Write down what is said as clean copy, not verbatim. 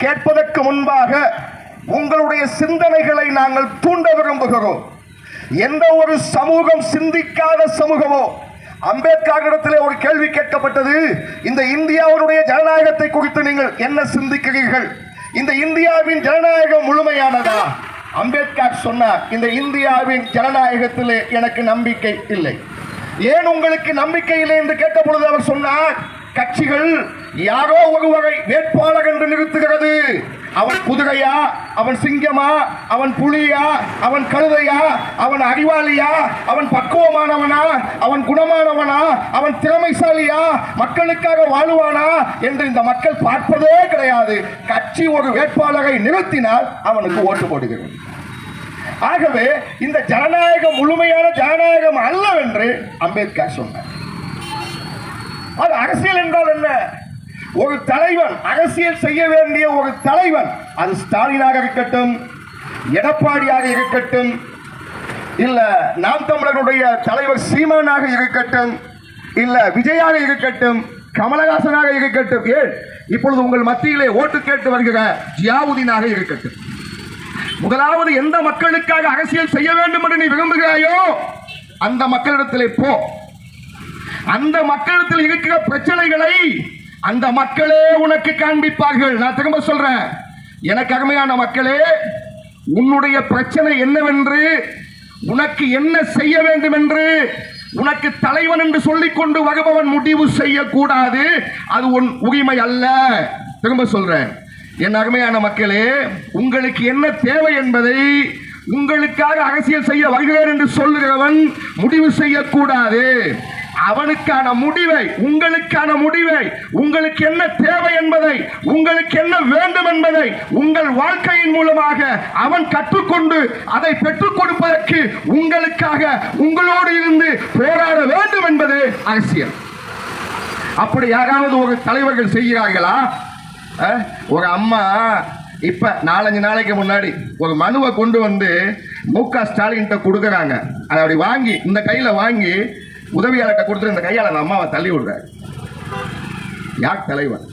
கேட்பதற்கு முன்பாக உங்களுடைய சிந்தனைகளை நாங்கள் தூண்ட விரும்புகிறோம். எந்த ஒரு சமூகம் சிந்திக்காத சமூகமோ, அம்பேத்கரிடத்திலே ஒரு கேள்வி கேட்கப்பட்டது, இந்த இந்தியாவுடைய ஜனநாயகத்தை குறித்து நீங்கள் என்ன சிந்திக்கிறீர்கள்? இந்த இந்தியாவின் ஜனநாயகம் முழுமையானதா? அம்பேத்கர் சொன்னார், இந்த இந்தியாவின் ஜனநாயகத்திலே எனக்கு நம்பிக்கை இல்லை. ஏன் உங்களுக்கு நம்பிக்கை இல்லை என்று கேட்ட பொழுது அவர் சொன்னார், கட்சிகள் யாரோ ஒருவரை வேட்பாளர் என்று நிறுத்துகிறது. அவன் குதிரையா, அவன் சிங்கமா, அவன் புலியா, அவன் கழுதையா, அவன் அறிவாளியா, அவன் பக்குவமானவனா, அவன் குணமானவனா, அவன் திறமைசாலியா, மக்களுக்காக வாழுவானா என்று இந்த மக்கள் பார்ப்பதே கிடையாது. கட்சி ஒரு வேட்பாளரை நிறுத்தினால் அவனுக்கு ஓட்டு போடுகிறது. ஆகவே இந்த ஜனநாயகம் முழுமையான ஜனநாயகம் அல்லவென்று அம்பேத்கர் சொன்னார். அது அரசியல் என்றால் என்ன? ஒரு தலைவன், அரசியல் செய்ய வேண்டிய ஒரு தலைவன், அது ஸ்டாலினாக இருக்கட்டும், எடப்பாடியாக இருக்கட்டும், இல்ல நாம் தமிழர்களுடைய தலைவர் சீமானாக இருக்கட்டும், இல்ல விஜயாக இருக்கட்டும், கமலஹாசனாக இருக்கட்டும், ஏன் இப்பொழுது உங்கள் மத்தியிலே ஓட்டு கேட்டு வருகிற ஜியாவுதீனாக இருக்கட்டும், முதலாவது எந்த மக்களுக்காக அரசியல் செய்ய வேண்டும் என்று நீ விரும்புகிறாயோ அந்த மக்களிடத்திலே போ. அந்த மக்களிடத்தில் இருக்கிற பிரச்சனைகளை அந்த மக்களே உனக்கு காண்பிப்பார்கள். நான் திரும்ப சொல்றேன், எனக்கு அருமையான மக்களே, உன்னுடைய பிரச்சனை என்னவென்று, உனக்கு என்ன செய்ய வேண்டும் என்று உனக்கு தலைவன் என்று சொல்லிக் கொண்டு வருபவன் முடிவு செய்யக்கூடாது. அது உன் உரிமை அல்ல. திரும்ப சொல்றேன், என் அருமையான மக்களே, உங்களுக்கு என்ன தேவை என்பதை உங்களுக்காக அரசியல் செய்ய வருகிறேன் என்று சொல்லுகிறவன் முடிவு செய்யக்கூடாது. அவனுக்கான முடிவை, உங்களுக்கான முடிவை, உங்களுக்கு என்ன தேவை என்பதை, உங்களுக்கு என்ன வேண்டும் என்பதை உங்கள் வாழ்க்கையின் மூலமாக அவன் கற்றுக்கொண்டு அதை பெற்றுக் கொடுப்பதற்கு உங்களுக்காக உங்களோடு இருந்து போராட வேண்டும் என்பது அரசியல். அப்படி யாராவது ஒரு தலைவர்கள் செய்கிறார்களா? ஒரு அம்மா இப்ப 4-5 நாளைக்கு முன்னாடி ஒரு மனுவை கொண்டு வந்து மு.க. ஸ்டாலின் கொடுக்கறாங்க. அதை அப்படி வாங்கி இந்த கையில வாங்கி உதவியாளர்கிட்ட கொடுத்து இந்த கையால அந்த அம்மாவை தள்ளி விடுறாரு. யார் தலைவர்?